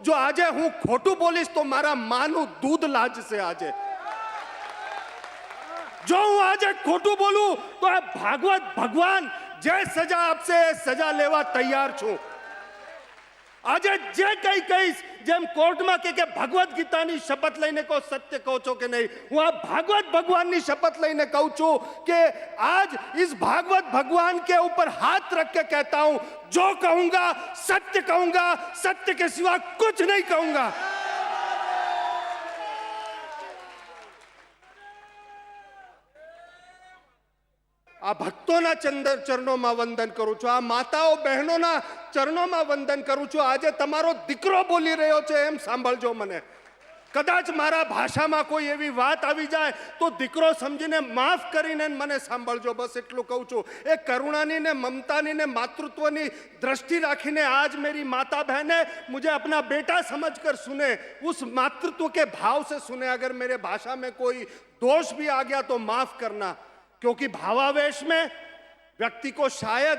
જો આજે હું ખોટું બોલીશ તો મારા માનું દૂધ લાજ છે આજે। જો હું આજે ખોટું બોલું તો આ ભાગવત ભગવાન જે સજા આપશે એ સજા લેવા તૈયાર છું। આજે જે કઈ કહીશ, જેમ કોર્ટમાં કે ભગવત ગીતાની શપથ લઈને કહો સત્ય કહો છો કે નહીં, હું આ ભાગવત ભગવાનની શपथ લઈને કહું છું कि आज इस भागवत भगवान के ऊपर हाथ रख के कहता हूं, जो कहूंगा सत्य के सिवा कुछ नहीं कहूंगा। આ ભક્તોના ચરણોમાં વંદન કરું છું, આ માતાઓ બહેનોના ચરણોમાં વંદન કરું છું। આજે તમારો દીકરો બોલી રહ્યો છે એમ સાંભળજો મને। કદાચ મારા ભાષામાં કોઈ એવી વાત આવી જાય તો દીકરો સમજીને માફ કરીને મને સાંભળજો, બસ એટલું કહું છું। એ કરુણાની ને મમતાની ને માતૃત્વની दृष्टि राखीने आज मेरी माता बहने मुझे अपना बेटा समझकर सुने, उस मातृत्व के भाव से सुने। अगर मेरे भाषा में कोई दोष भी आ गया तो माफ करना, क्योंकि भावावेश में व्यक्ति को शायद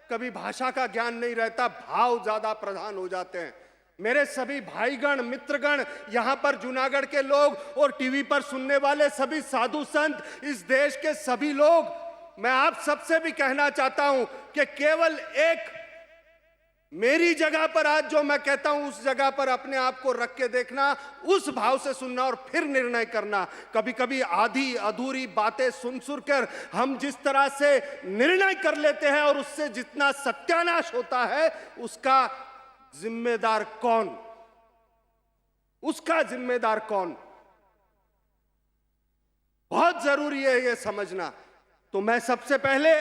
कभी भाषा का ज्ञान नहीं रहता, भाव ज्यादा प्रधान हो जाते हैं। मेरे सभी भाईगण मित्रगण, यहाँ पर जूनागढ़ के लोग और टीवी पर सुनने वाले सभी साधु संत, इस देश के सभी लोग, मैं आप सबसे भी कहना चाहता हूं कि केवल एक मेरी जगह पर आज जो मैं कहता हूं उस जगह पर अपने आप को रख के देखना, उस भाव से सुनना और फिर निर्णय करना। कभी कभी आधी अधूरी बातें सुन कर हम जिस तरह से निर्णय कर लेते हैं और उससे जितना सत्यानाश होता है, उसका जिम्मेदार कौन, उसका जिम्मेदार कौन, बहुत जरूरी है यह समझना। तो मैं सबसे पहले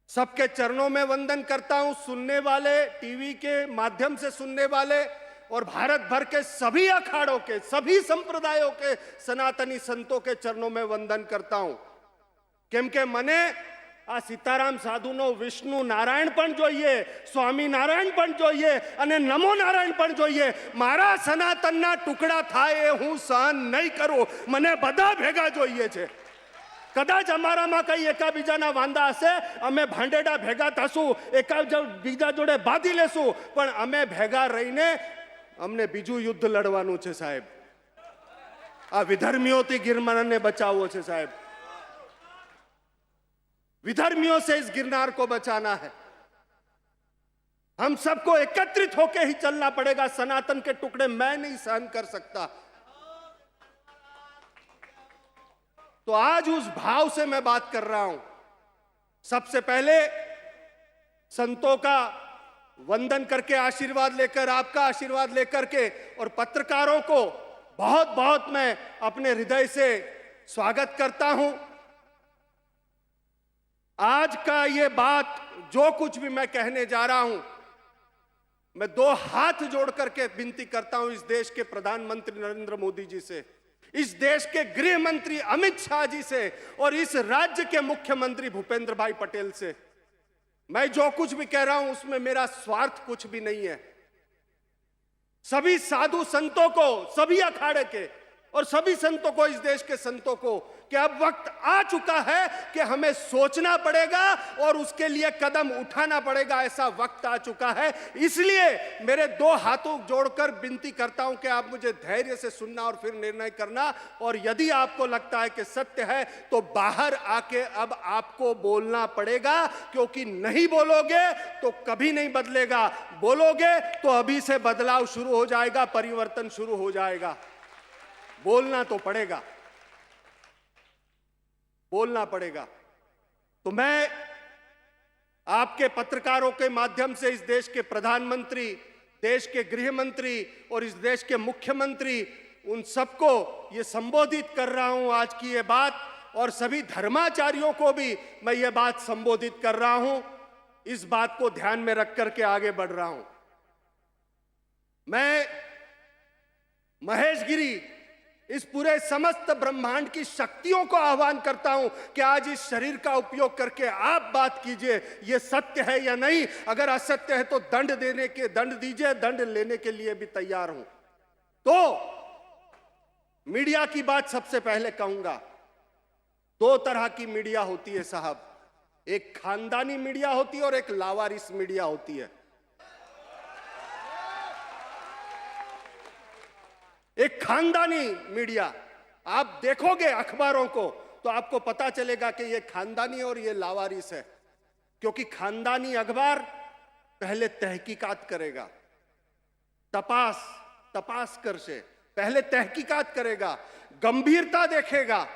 सबके चरणों में वंदन करता हूं, सुनने वाले, टीवी के माध्यम से सुनने वाले और भारत भर के सभी अखाड़ों के, सभी संप्रदायों के सनातनी संतों के चरणों में वंदन करता हूं। केम के मने आ सीताराम साधुनो विष्णु नारायण पण जोईए, स्वामी नारायण पण जोईए अने नमो नारायण पण जोईए। मारा सनातनना टुकड़ा थाय ए हूँ सहन नहीं करूं, मने बधा भेगा जोईए छे। कदाच अमारामां कई एकाबीजाना वांदा हशे, अमे भांडेडा भेगा थशुं, एकाबीजा जोडे बांधी लेशुं, पण अमे भेगा रहीने अमने बीजुं युद्ध लड़वानुं छे साहेब। आ विधर्मीओथी गिरनारने बचाववो छे साहेब, विधर्मियों से इस गिरनार को बचाना है। हम सबको एकत्रित होकर ही चलना पड़ेगा। सनातन के टुकड़े मैं नहीं सहन कर सकता। तो आज उस भाव से मैं बात कर रहा हूं। सबसे पहले संतों का वंदन करके आशीर्वाद लेकर, आपका आशीर्वाद लेकर के, और पत्रकारों को बहुत बहुत मैं अपने हृदय से स्वागत करता हूं। आज का ये बात जो कुछ भी मैं कहने जा रहा हूं, मैं दो हाथ जोड़ करके विनती करता हूं इस देश के प्रधानमंत्री नरेंद्र मोदी जी से, इस देश के गृह मंत्री अमित शाह जी से और इस राज्य के मुख्यमंत्री भूपेंद्र भाई पटेल से। मैं जो कुछ भी कह रहा हूं उसमें मेरा स्वार्थ कुछ भी नहीं है। सभी साधु संतों को, सभी अखाड़े के और सभी संतों को, इस देश के संतों को, कि अब वक्त आ चुका है कि हमें सोचना पड़ेगा और उसके लिए कदम उठाना पड़ेगा। ऐसा वक्त आ चुका है। इसलिए मेरे दो हाथों जोड़कर विनती करता हूं कि आप मुझे धैर्य से सुनना और फिर निर्णय करना। और यदि आपको लगता है कि सत्य है तो बाहर आके अब आपको बोलना पड़ेगा, क्योंकि नहीं बोलोगे तो कभी नहीं बदलेगा, बोलोगे तो अभी से बदलाव शुरू हो जाएगा, परिवर्तन शुरू हो जाएगा। बोलना तो पड़ेगा, बोलना पड़ेगा। तो मैं आपके पत्रकारों के माध्यम से इस देश के प्रधानमंत्री, देश के गृह मंत्री और इस देश के मुख्यमंत्री, उन सबको ये संबोधित कर रहा हूं आज की ये बात, और सभी धर्माचार्यों को भी मैं ये बात संबोधित कर रहा हूं। इस बात को ध्यान में रख करके आगे बढ़ रहा हूं। मैं महेश गिरी, इस पूरे समस्त ब्रह्मांड की शक्तियों को आह्वान करता हूं कि आज इस शरीर का उपयोग करके आप बात कीजिए, ये सत्य है या नहीं। अगर असत्य है तो दंड दीजिए, दंड लेने के लिए भी तैयार हूं। तो मीडिया की बात सबसे पहले कहूंगा। दो तरह की मीडिया होती है साहब, एक खानदानी मीडिया होती है और एक लावारिस मीडिया होती है। एक खानदानी मीडिया। आप देखोगे अखबारों को तो आपको पता चलेगा कि ये खानदानी और ये लावारिस है, क्योंकि खानदानी अखबार पहले तहकीकात करेगा, तपास कर से पहले तहकीकात करेगा, गंभीरता देखेगा,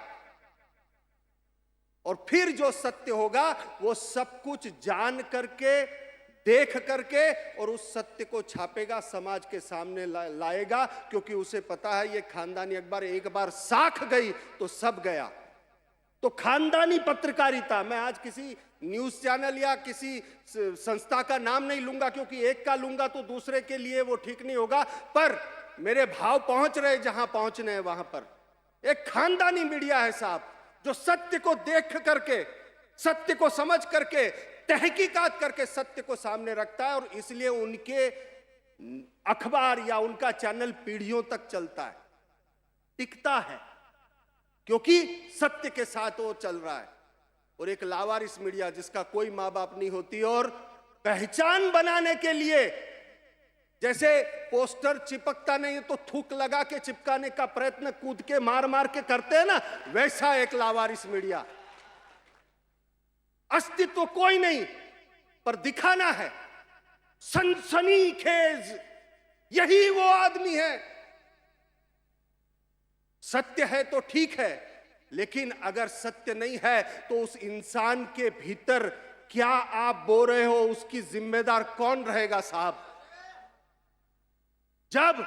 और फिर जो सत्य होगा वो सब कुछ जान करके, देख करके, और उस सत्य को छापेगा, समाज के सामने लाएगा, क्योंकि उसे पता है ये खानदानी अखबार एक बार साख गई तो सब गया। तो खानदानी पत्रकारिता, मैं आज किसी न्यूज चैनल या किसी संस्था का नाम नहीं लूंगा, क्योंकि एक का लूंगा तो दूसरे के लिए वो ठीक नहीं होगा, पर मेरे भाव पहुंच रहे जहां पहुंचने हैं वहां पर। एक खानदानी मीडिया है साहब, जो सत्य को देख करके, सत्य को समझ करके, तहकीकात करके सत्य को सामने रखता है, और इसलिए उनके अखबार या उनका चैनल पीढ़ियों तक चलता है, टिकता है, क्योंकि सत्य के साथ वो चल रहा है। और एक लावारिस मीडिया जिसका कोई मां बाप नहीं होती, और पहचान बनाने के लिए जैसे पोस्टर चिपकता नहीं तो थूक लगा के चिपकाने का प्रयत्न कूद के मार मार के करते हैं ना, वैसा एक लावारिस मीडिया। अस्तित्व कोई नहीं, पर दिखाना है, सनसनीखेज, यही वो आदमी है। सत्य है तो ठीक है, लेकिन अगर सत्य नहीं है तो उस इंसान के भीतर क्या आप बो रहे हो, उसकी जिम्मेदार कौन रहेगा साहब? जब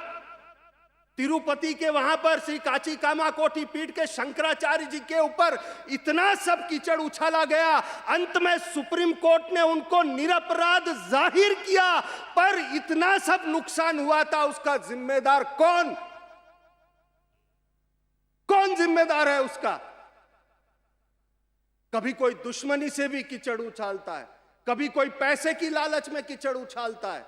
तिरुपति के वहां पर श्री काची कामा कोटि पीठ के शंकराचार्य जी के ऊपर इतना सब कीचड़ उछाला गया, अंत में सुप्रीम कोर्ट ने उनको निरपराध जाहिर किया, पर इतना सब नुकसान हुआ था, उसका जिम्मेदार कौन जिम्मेदार है उसका? कभी कोई दुश्मनी से भी कीचड़ उछालता है, कभी कोई पैसे की लालच में कीचड़ उछालता है,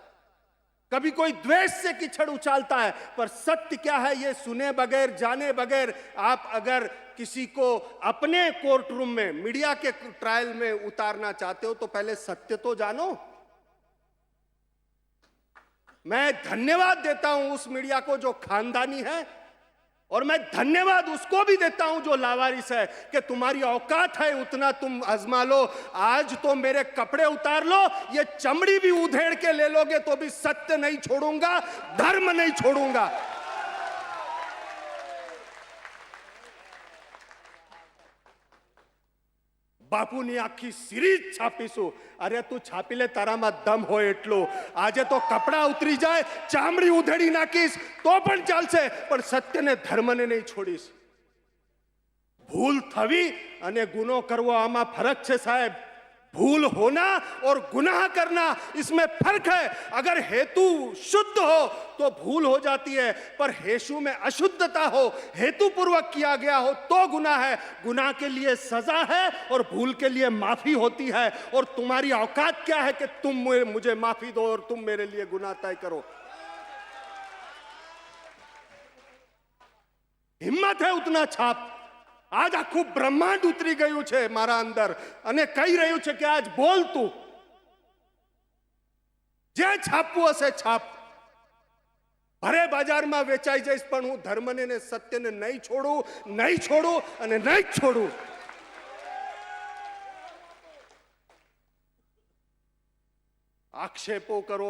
कभी कोई द्वेष से कीचड़ उछालता है, पर सत्य क्या है ये सुने बगैर, जाने बगैर आप अगर किसी को अपने कोर्ट रूम में, मीडिया के ट्रायल में उतारना चाहते हो तो पहले सत्य तो जानो। मैं धन्यवाद देता हूं उस मीडिया को जो खानदानी है, और मैं धन्यवाद उसको भी देता हूं जो लावारिस है, कि तुम्हारी औकात है उतना तुम आजमा लो। आज तो मेरे कपड़े उतार लो, ये चमड़ी भी उधेड़ के ले लोगे तो भी सत्य नहीं छोड़ूंगा, धर्म नहीं छोड़ूंगा। બાપુની આખી સિરીઝ છાપીશું. અરે તું છાપી લે, તારામાં દમ હોય એટલું. આજે તો કપડા ઉતરી જાય, ચામડી ઉધેડી નાખીશ તો પણ ચાલશે, પણ સત્યને ધર્મને નહીં છોડીશ. ભૂલ થવી અને ગુનો કરવો આમાં ફરક છે સાહેબ. भूल होना और गुनाह करना, इसमें फर्क है. अगर हेतु शुद्ध हो तो भूल हो जाती है, पर हेतु में अशुद्धता हो, हेतु पूर्वक किया गया हो तो गुनाह है. गुनाह के लिए सजा है और भूल के लिए माफी होती है. और तुम्हारी औकात क्या है कि तुम मुझे माफी दो और तुम मेरे लिए गुनाह तय करो? हिम्मत है उतना छाप. आज आखू ब्रह्मांड उतरी गયું છે મારા અંદર અને કહી રહ્યું છે કે આજ બોલ તું, જે છાપવું હશે છાપ. ભરે બજારમાં વેચાઈ જઈશ, પણ હું ધર્મને ને સત્યને નહીં છોડું અને નહીં છોડું. आक्षेपों करो.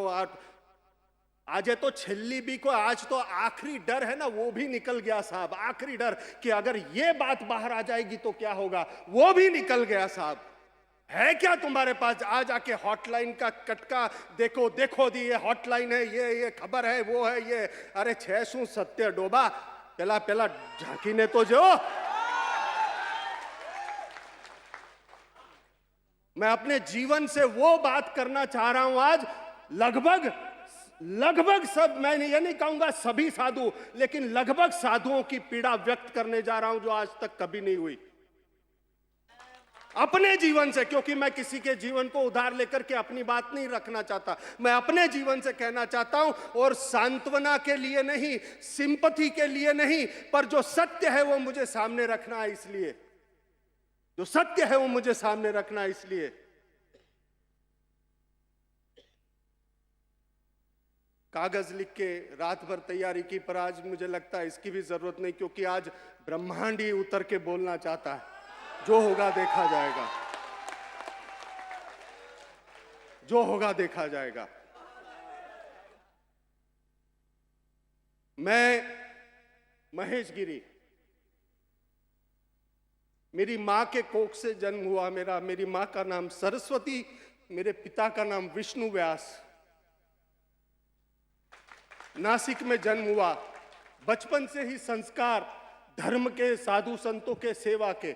आज तो छेल्ली भी को, आज तो आखिरी डर है ना, वो भी निकल गया साहब. आखिरी डर कि अगर ये बात बाहर आ जाएगी तो क्या होगा, वो भी निकल गया साहब. है क्या तुम्हारे पास? आज आके हॉटलाइन का कटका देखो, देखो दी, ये हॉटलाइन है, ये खबर है, वो है ये. अरे छे शू सत्य डोबा, पेला पेला झांकीने तो जो. मैं अपने जीवन से वो बात करना चाह रहा हूं आज. लगभग सब, मैं ये नहीं कहूंगा सभी साधु, लेकिन लगभग साधुओं की पीड़ा व्यक्त करने जा रहा हूं जो आज तक कभी नहीं हुई अपने जीवन से. क्योंकि मैं किसी के जीवन को उधार लेकर के अपनी बात नहीं रखना चाहता. मैं अपने जीवन से कहना चाहता हूं, और सांत्वना के लिए नहीं, सिंपथी के लिए नहीं, पर जो सत्य है वो मुझे सामने रखना है. इसलिए जो सत्य है वो मुझे सामने रखना है. इसलिए कागज लिख के रात भर तैयारी की, पर आज मुझे लगता है इसकी भी जरूरत नहीं, क्योंकि आज ब्रह्मांड ही उतर के बोलना चाहता है। जो होगा देखा जाएगा, जो होगा देखा जाएगा। मैं महेश गिरी, मेरी मां के कोख से जन्म हुआ मेरा। मेरी मां का नाम सरस्वती, मेरे पिता का नाम विष्णु व्यास। नासिक में जन्म हुआ। बचपन से ही संस्कार धर्म के, साधु संतों के, सेवा के,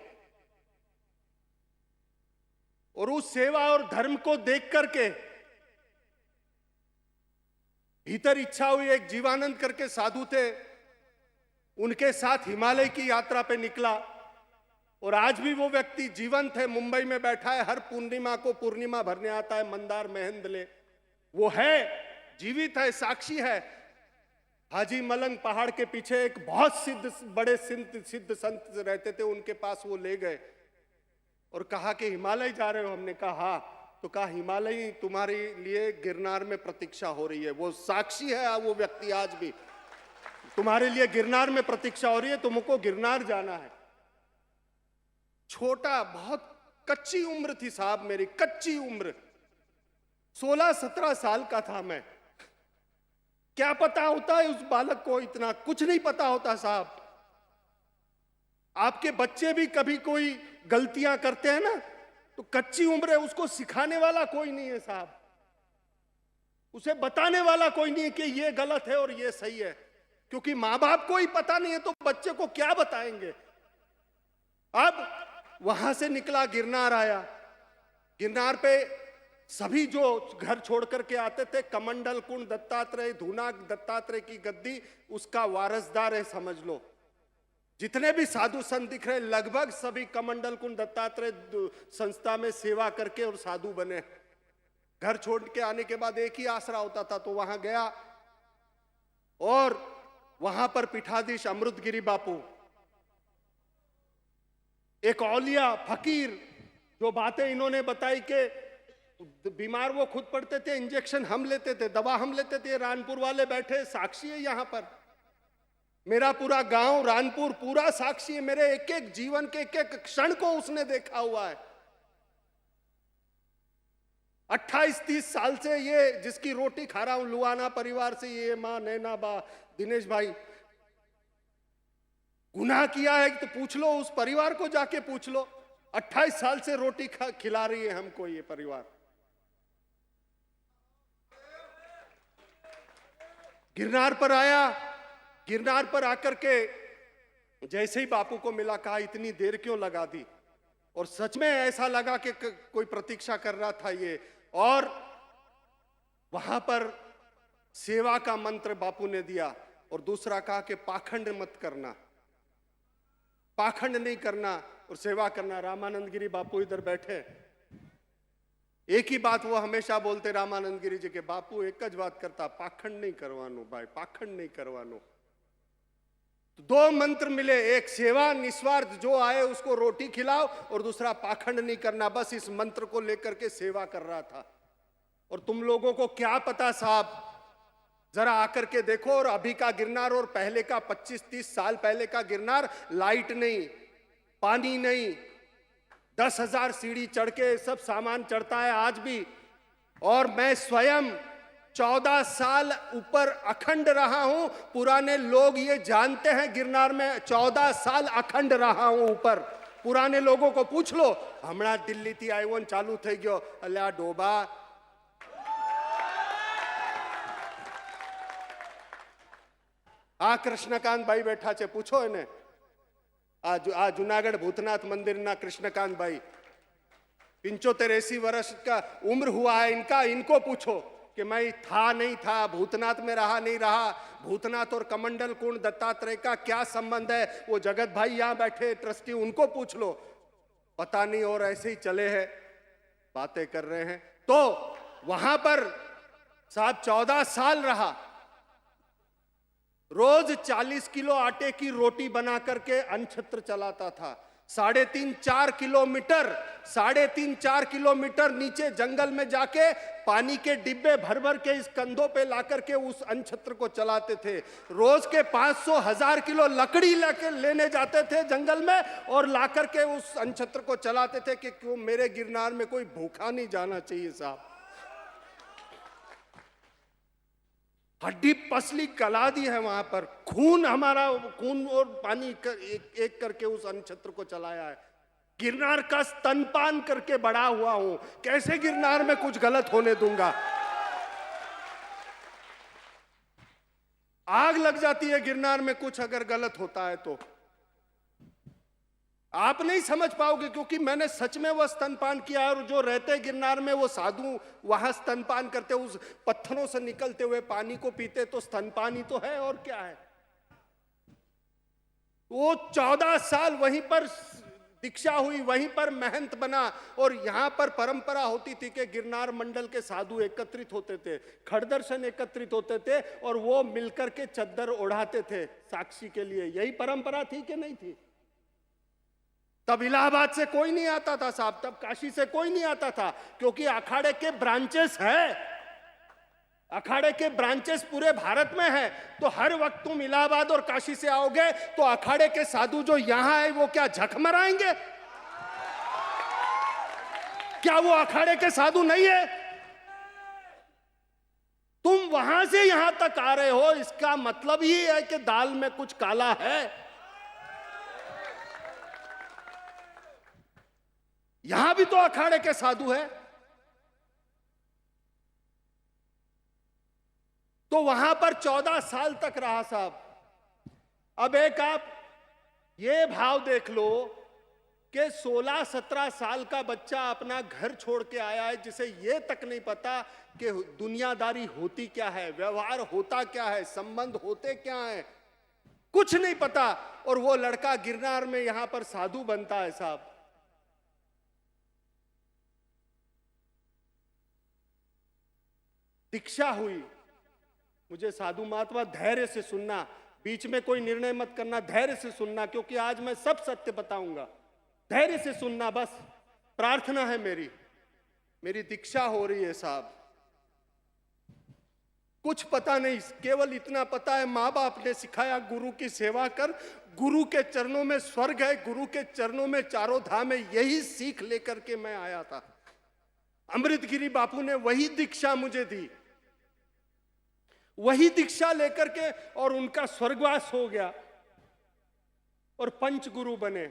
और उस सेवा और धर्म को देख करके भीतर इच्छा हुई। एक जीवानंद करके साधु थे, उनके साथ हिमालय की यात्रा पे निकला, और आज भी वो व्यक्ति जीवंत है, मुंबई में बैठा है। हर पूर्णिमा को पूर्णिमा भरने आता है मंदार महेंद्रले। वो है, जीवित है, साक्षी है। हाजी मलंग पहाड़ के पीछे एक बहुत बड़े सिद्ध संत रहते थे, उनके पास वो ले गए और कहा कि हिमालय जा रहे हो? हमने कहा हाँ। तो कहा हिमालय तुम्हारे लिए गिरनार में प्रतीक्षा हो रही है। वो साक्षी है, वो व्यक्ति आज भी, तुम्हारे लिए गिरनार में प्रतीक्षा हो रही है, तुमको गिरनार जाना है। छोटा, बहुत कच्ची उम्र थी साहब मेरी, कच्ची उम्र, 16-17 साल का था मैं। क्या पता होता है उस बालक को? इतना कुछ नहीं पता होता साहब। आपके बच्चे भी कभी कोई गलतियां करते हैं ना, तो कच्ची उम्र है, उसको सिखाने वाला कोई नहीं है साहब, उसे बताने वाला कोई नहीं है कि ये गलत है और ये सही है, क्योंकि मां बाप को ही पता नहीं है तो बच्चे को क्या बताएंगे। अब वहां से निकला, गिरनार आया। गिरनार पे सभी जो घर छोड़ करके आते थे, कमंडल कुंड दत्तात्रेय, धूनाक दत्तात्रेय की गद्दी, उसका वारसदार है समझ लो। जितने भी साधु संत दिख रहे, लगभग सभी कमंडल कुंड दत्तात्रेय संस्था में सेवा करके और साधु बने। घर छोड़ के आने के बाद एक ही आसरा होता था, तो वहां गया, और वहां पर पीठाधीश अमृतगिरी बापू, एक औलिया फकीर, जो बातें इन्होंने बताई कि बीमार वो खुद पड़ते थे, इंजेक्शन हम लेते थे, दवा हम लेते थे। रानपुर वाले बैठे, साक्षी है यहां पर। मेरा पूरा गांव रानपुर पूरा साक्षी है, मेरे एक एक जीवन के एक एक क्षण को उसने देखा हुआ है। 28-30 साल से ये जिसकी रोटी खा रहा हूं, लुआना परिवार से, ये मां नैना बा, दिनेश भाई, गुनाह किया है तो पूछ लो, उस परिवार को जाके पूछ लो। 28 साल से रोटी खिला रही है हमको ये परिवार। गिरनार पर आया, गिरनार पर आकर के जैसे ही बापू को मिला, कहा इतनी देर क्यों लगा दी? और सच में ऐसा लगा कि कोई प्रतीक्षा कर रहा था ये। और वहां पर सेवा का मंत्र बापू ने दिया, और दूसरा कहा कि पाखंड मत करना, पाखंड नहीं करना और सेवा करना। रामानंद गिरी बापू इधर बैठे, एक ही बात वो हमेशा बोलते रामानंद गिरी जी के, बापू एक ज बात करता, पाखंड नहीं करवानो भाई, पाखंड नहीं करवानो। तो 2 मंत्र मिले, एक सेवा निस्वार्थ, जो आए उसको रोटी खिलाओ, और दूसरा पाखंड नहीं करना। बस इस मंत्र को लेकर के सेवा कर रहा था। और तुम लोगों को क्या पता साहब, जरा आकर के देखो, और अभी का गिरनार और पहले का 25-30 साल पहले का गिरनार, लाइट नहीं, पानी नहीं, 10,000 सीढ़ी चढ़ के सब सामान चढ़ता है आज भी। और मैं स्वयं 14 साल ऊपर अखंड रहा हूं, पुराने लोग ये जानते हैं, गिरनार में 14 साल अखंड रहा हूं ऊपर। पुराने लोगों को पूछ लो, हमणा दिल्ली थी आईवोन चालू થઈ ગયો, અલ્યા ડોબા। આ કૃષ્ણકાંત ભાઈ બેઠા છે, પૂછો એને, आ जूनागढ़ भूतनाथ मंदिर ना कृष्णकांत भाई, 75-80 वर्ष का उम्र हुआ है इनका। इनको पूछो कि मैं था नहीं था, भूतनाथ में रहा नहीं रहा, भूतनाथ और कमंडल कुंड दत्तात्रेय का क्या संबंध है। वो जगत भाई यहाँ बैठे ट्रस्टी, उनको पूछ लो, पता नहीं, और ऐसे ही चले हैं, बातें कर रहे हैं। तो वहां पर साहब 14 साल रहा, रोज 40 किलो आटे की रोटी बना करके अन्न छत्र चलाता था। साढ़े तीन चार किलोमीटर नीचे जंगल में जाके पानी के डिब्बे भर भर के इस कंधों पे लाकर के उस अनछत्र को चलाते थे। रोज के 500,000 किलो लकड़ी लेने जाते थे जंगल में और लाकर के उस अनछत्र को चलाते थे कि क्यों मेरे गिरनार में कोई भूखा नहीं जाना चाहिए साहब। हड्डी पसली गला दी है वहां पर, खून और पानी एक करके उस अनछत्र को चलाया है। गिरनार का स्तनपान करके बड़ा हुआ हूं, कैसे गिरनार में कुछ गलत होने दूंगा। आग लग जाती है गिरनार में कुछ अगर गलत होता है तो। आप नहीं समझ पाओगे क्योंकि मैंने सच में वह स्तनपान किया और जो रहते गिरनार में वो साधु वहां स्तनपान करते, उस पत्थरों से निकलते हुए पानी को पीते, तो स्तनपान ही तो है और क्या है। वो 14 साल वहीं पर दीक्षा हुई, वहीं पर महंत बना और यहां पर परंपरा होती थी कि गिरनार मंडल के साधु एकत्रित होते थे, खड़दर्शन एकत्रित होते थे और वो मिलकर के चद्दर ओढ़ाते थे साक्षी के लिए। यही परंपरा थी कि नहीं थी? तब इलाहाबाद से कोई नहीं आता था साहब, तब काशी से कोई नहीं आता था, क्योंकि अखाड़े के ब्रांचेस है, अखाड़े के ब्रांचेस पूरे भारत में है। तो हर वक्त तुम इलाहाबाद और काशी से आओगे तो अखाड़े के साधु जो यहां है वो क्या झक मराएंगे? क्या वो अखाड़े के साधु नहीं है? तुम वहां से यहां तक आ रहे हो, इसका मतलब ही है कि दाल में कुछ काला है। यहां भी तो अखाड़े के साधु है। तो वहां पर 14 साल तक रहा साहब। अब एक आप ये भाव देख लो कि 16-17 साल का बच्चा अपना घर छोड़ के आया है, जिसे ये तक नहीं पता कि दुनियादारी होती क्या है, व्यवहार होता क्या है, संबंध होते क्या है, कुछ नहीं पता। और वो लड़का गिरनार में यहां पर साधु बनता है साहब। दीक्षा हुई, मुझे साधु महात्मा धैर्य से सुनना, बीच में कोई निर्णय मत करना, धैर्य से सुनना, क्योंकि आज मैं सब सत्य बताऊंगा। धैर्य से सुनना, बस प्रार्थना है मेरी। मेरी दीक्षा हो रही है साहब। कुछ पता नहीं, केवल इतना पता है माँ बाप ने सिखाया गुरु की सेवा कर, गुरु के चरणों में स्वर्ग है, गुरु के चरणों में चारों धाम है। यही सीख लेकर के मैं आया था। अमृतगिरी बापू ने वही दीक्षा मुझे दी, वही दीक्षा लेकर के, और उनका स्वर्गवास हो गया और पंच गुरु बने।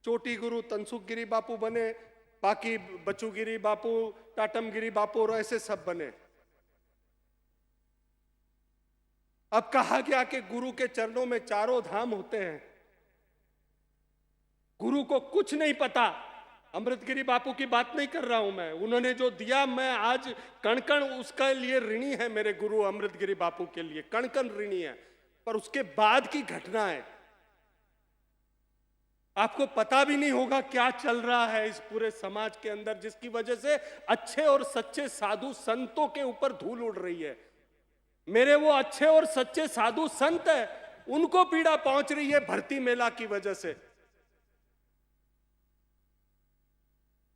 चोटी गुरु तनसुखगिरी बापू बने, बाकी बचूगिरी बापू, टाटमगिरी बापू और ऐसे सब बने। अब कहा गया कि गुरु के चरणों में चारों धाम होते हैं। गुरु को कुछ नहीं पता। अमृतगिरी बापू की बात नहीं कर रहा हूं मैं, उन्होंने जो दिया मैं आज कण कण उसके लिए ऋणी है। मेरे गुरु अमृतगिरी बापू के लिए कण कण ऋणी है। पर उसके बाद की घटना है, आपको पता भी नहीं होगा क्या चल रहा है इस पूरे समाज के अंदर, जिसकी वजह से अच्छे और सच्चे साधु संतों के ऊपर धूल उड़ रही है। मेरे वो अच्छे और सच्चे साधु संत है, उनको पीड़ा पहुंच रही है भर्ती मेला की वजह से।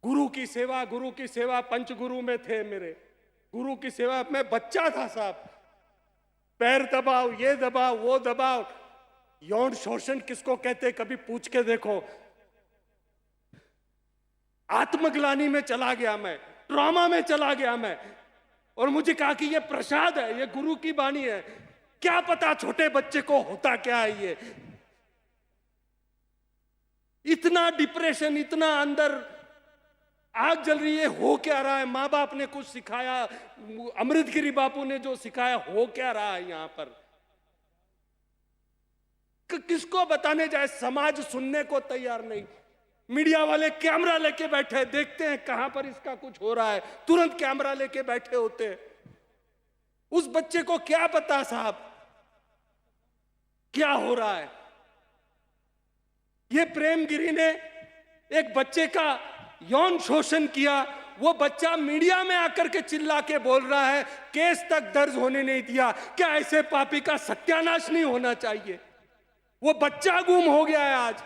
गुरु की सेवा पंचगुरु में थे मेरे। गुरु की सेवा में बच्चा था साहब। पैर दबाओ, ये दबाओ, वो दबाओ। यौन शोषण किसको कहते कभी पूछ के देखो। आत्मग्लानि में चला गया मैं, ट्रॉमा में चला गया मैं, और मुझे कहा कि ये प्रसाद है, ये गुरु की वाणी है। क्या पता छोटे बच्चे को होता क्या है ये। इतना डिप्रेशन, इतना अंदर आग जल रही है, हो क्या रहा है। माँ बाप ने कुछ सिखाया, अमृतगिरी बापू ने जो सिखाया, हो क्या रहा है यहां पर। किसको बताने जाए, समाज सुनने को तैयार नहीं। मीडिया वाले कैमरा लेके बैठे, देखते हैं कहां पर इसका कुछ हो रहा है, तुरंत कैमरा लेके बैठे होते हैं। उस बच्चे को क्या पता साहब क्या हो रहा है। ये प्रेमगिरी ने एक बच्चे का यौन शोषण किया, वो बच्चा मीडिया में आकर के चिल्ला के बोल रहा है, केस तक दर्ज होने नहीं दिया। क्या ऐसे पापी का सत्यानाश नहीं होना चाहिए। वो बच्चा गुम हो गया है आज।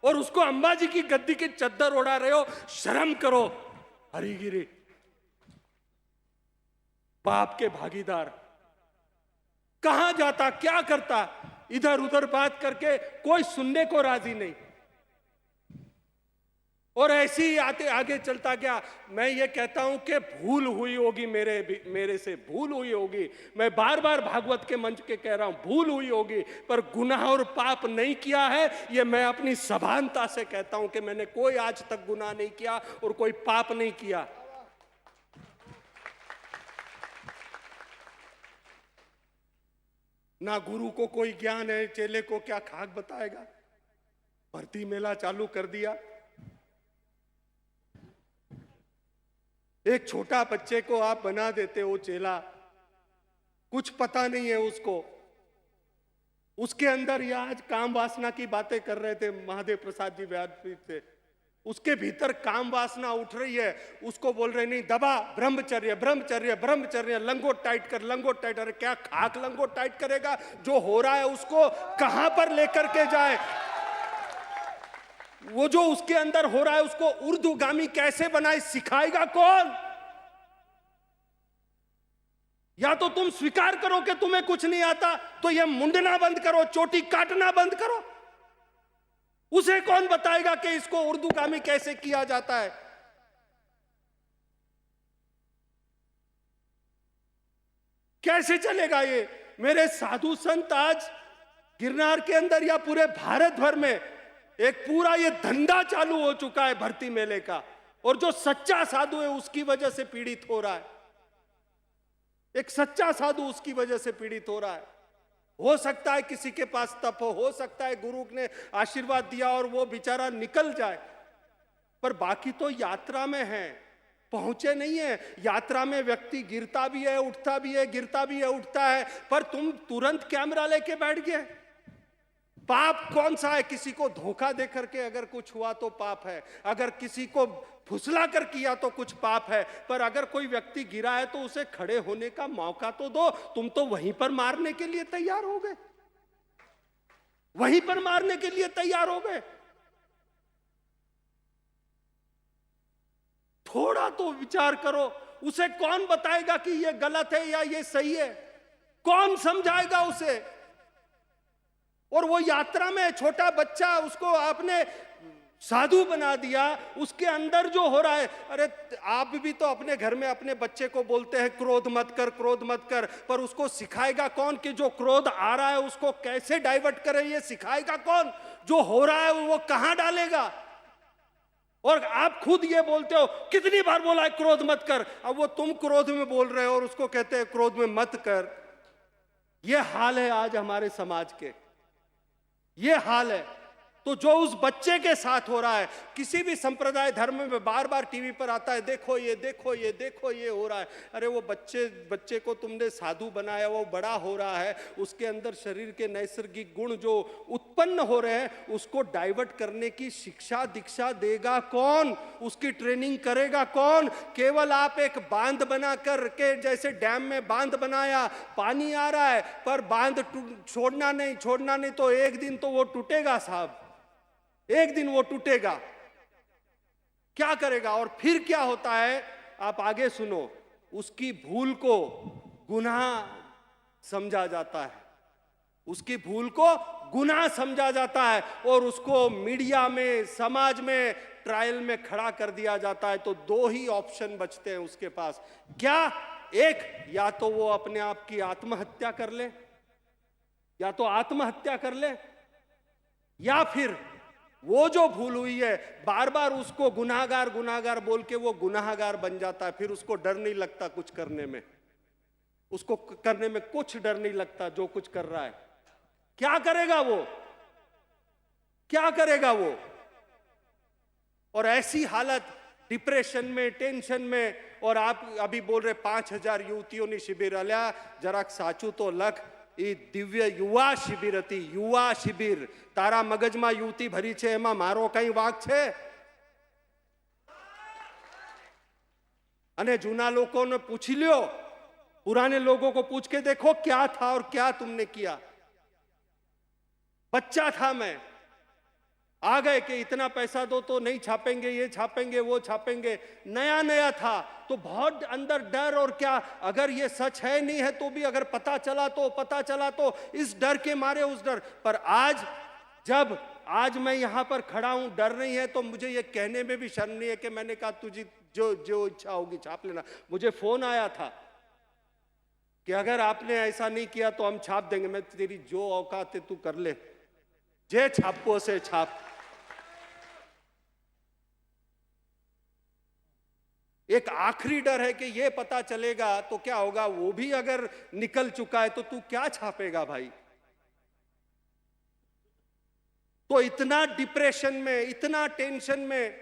और उसको अंबाजी की गद्दी की चद्दर ओढ़ा रहे हो। शर्म करो हरिगिरी, पाप के भागीदार। कहां जाता, क्या करता, इधर उधर बात करके कोई सुनने को राजी नहीं, और ऐसे ही आते आगे चलता गया। मैं ये कहता हूं कि भूल हुई होगी, मेरे से भूल हुई होगी। मैं बार बार भागवत के मंच के कह रहा हूं, भूल हुई होगी, पर गुनाह और पाप नहीं किया है। ये मैं अपनी सभानता से कहता हूं कि मैंने कोई आज तक गुनाह नहीं किया और कोई पाप नहीं किया। ना गुरु को कोई ज्ञान है, चेले को क्या खाक बताएगा। भर्ती मेला चालू कर दिया। एक छोटा बच्चे को आप बना देते हो चेला, कुछ पता नहीं है उसको। उसके अंदर ये आज काम वासना की बातें कर रहे थे महादेव प्रसाद जी व्यासपीठ से, उसके भीतर काम वासना उठ रही है। उसको बोल रहे नहीं दबा, ब्रह्मचर्य ब्रह्मचर्य ब्रह्मचर्य, लंगोट टाइट कर, लंगोट टाइट। अरे क्या खाक लंगोट टाइट करेगा? जो हो रहा है उसको कहां पर लेकर के जाए? वो जो उसके अंदर हो रहा है उसको ऊर्ध्वगामी कैसे बनाए, सिखाएगा कौन? या तो तुम स्वीकार करो कि तुम्हें कुछ नहीं आता, तो ये मुंडना बंद करो, चोटी काटना बंद करो। उसे कौन बताएगा कि इसको ऊर्ध्वगामी कैसे किया जाता है? कैसे चलेगा ये? मेरे साधु संत आज गिरनार के अंदर या पूरे भारत भर में एक पूरा ये धंधा चालू हो चुका है भर्ती मेले का, और जो सच्चा साधु है उसकी वजह से पीड़ित हो रहा है। एक सच्चा साधु उसकी वजह से पीड़ित हो रहा है। हो सकता है किसी के पास तप हो सकता है गुरु ने आशीर्वाद दिया और वो बेचारा निकल जाए, पर बाकी तो यात्रा में है, पहुंचे नहीं है। यात्रा में व्यक्ति गिरता भी है, उठता भी है, गिरता भी है, उठता है, पर तुम तुरंत कैमरा लेके बैठ गए। पाप कौन सा है? किसी को धोखा दे करके अगर कुछ हुआ तो पाप है, अगर किसी को फुसला कर किया तो कुछ पाप है, पर अगर कोई व्यक्ति गिरा है तो उसे खड़े होने का मौका तो दो। तुम तो वहीं पर मारने के लिए तैयार हो गए, वहीं पर मारने के लिए तैयार हो गए। थोड़ा तो विचार करो। उसे कौन बताएगा कि ये गलत है या ये सही है? कौन समझाएगा उसे? और वो यात्रा में छोटा बच्चा, उसको आपने साधु बना दिया। उसके अंदर जो हो रहा है, अरे आप भी तो अपने घर में अपने बच्चे को बोलते हैं क्रोध मत कर, क्रोध मत कर, पर उसको सिखाएगा कौन कि जो क्रोध आ रहा है उसको कैसे डाइवर्ट करे? ये सिखाएगा कौन? जो हो रहा है वो कहां डालेगा? और आप खुद ये बोलते हो, कितनी बार बोला है क्रोध मत कर, अब वो तुम क्रोध में बोल रहे हो और उसको कहते हैं क्रोध में मत कर। ये हाल है आज हमारे समाज के, ये हाल है। तो जो उस बच्चे के साथ हो रहा है, किसी भी संप्रदाय धर्म में बार बार टीवी पर आता है, देखो ये देखो ये देखो ये हो रहा है। अरे वो बच्चे को तुमने साधु बनाया, वो बड़ा हो रहा है, उसके अंदर शरीर के नैसर्गिक गुण जो उत्पन्न हो रहे हैं उसको डाइवर्ट करने की शिक्षा दीक्षा देगा कौन? उसकी ट्रेनिंग करेगा कौन? केवल आप एक बांध बना कर के, जैसे डैम में बांध बनाया, पानी आ रहा है, पर बांध छोड़ना नहीं तो एक दिन तो वो टूटेगा साहब, एक दिन वो टूटेगा। क्या करेगा? और फिर क्या होता है आप आगे सुनो। उसकी भूल को गुनाह समझा जाता है, उसकी भूल को गुनाह समझा जाता है, और उसको मीडिया में, समाज में ट्रायल में खड़ा कर दिया जाता है। तो दो ही ऑप्शन बचते हैं उसके पास। क्या? एक, या तो वो अपने आप की आत्महत्या कर ले, या तो आत्महत्या कर ले, या फिर वो जो भूल हुई है बार बार उसको गुनाहगार गुनाहगार बोल के वो गुनाहगार बन जाता है। फिर उसको डर नहीं लगता कुछ करने में, उसको करने में कुछ डर नहीं लगता जो कुछ कर रहा है। क्या करेगा वो? क्या करेगा वो? और ऐसी हालत, डिप्रेशन में, टेंशन में। और आप अभी बोल रहे 5000 युवतियों ने शिविर आल्या, जरा साचू तो लख। એ દિવ્ય યુવા શિબિર હતી, યુવા શિબિર। તારા મગજમાં યુવતી ભરી છે, એમાં મારો કઈ વાંક છે? અને જૂના લોકોને પૂછી લ્યો, पुराने लोगों को पूछ के देखो क्या था और क्या तुमने किया। बच्चा था मैं, आ गए कि इतना पैसा दो तो नहीं छापेंगे, ये छापेंगे, वो छापेंगे। नया नया था तो बहुत अंदर डर, और क्या अगर ये सच है नहीं है तो भी अगर पता चला तो इस डर के मारे उस डर पर। आज मैं यहां पर खड़ा हूं, डर नहीं है तो मुझे ये कहने में भी शर्म नहीं है कि मैंने कहा तुझे जो जो इच्छा होगी छाप लेना। मुझे फोन आया था कि अगर आपने ऐसा नहीं किया तो हम छाप देंगे। मैं तेरी जो औकात है तू कर ले, जे छापो से छाप। एक आखिरी डर है कि ये पता चलेगा तो क्या होगा, वो भी अगर निकल चुका है तो तू क्या छापेगा भाई। तो इतना डिप्रेशन में, इतना टेंशन में,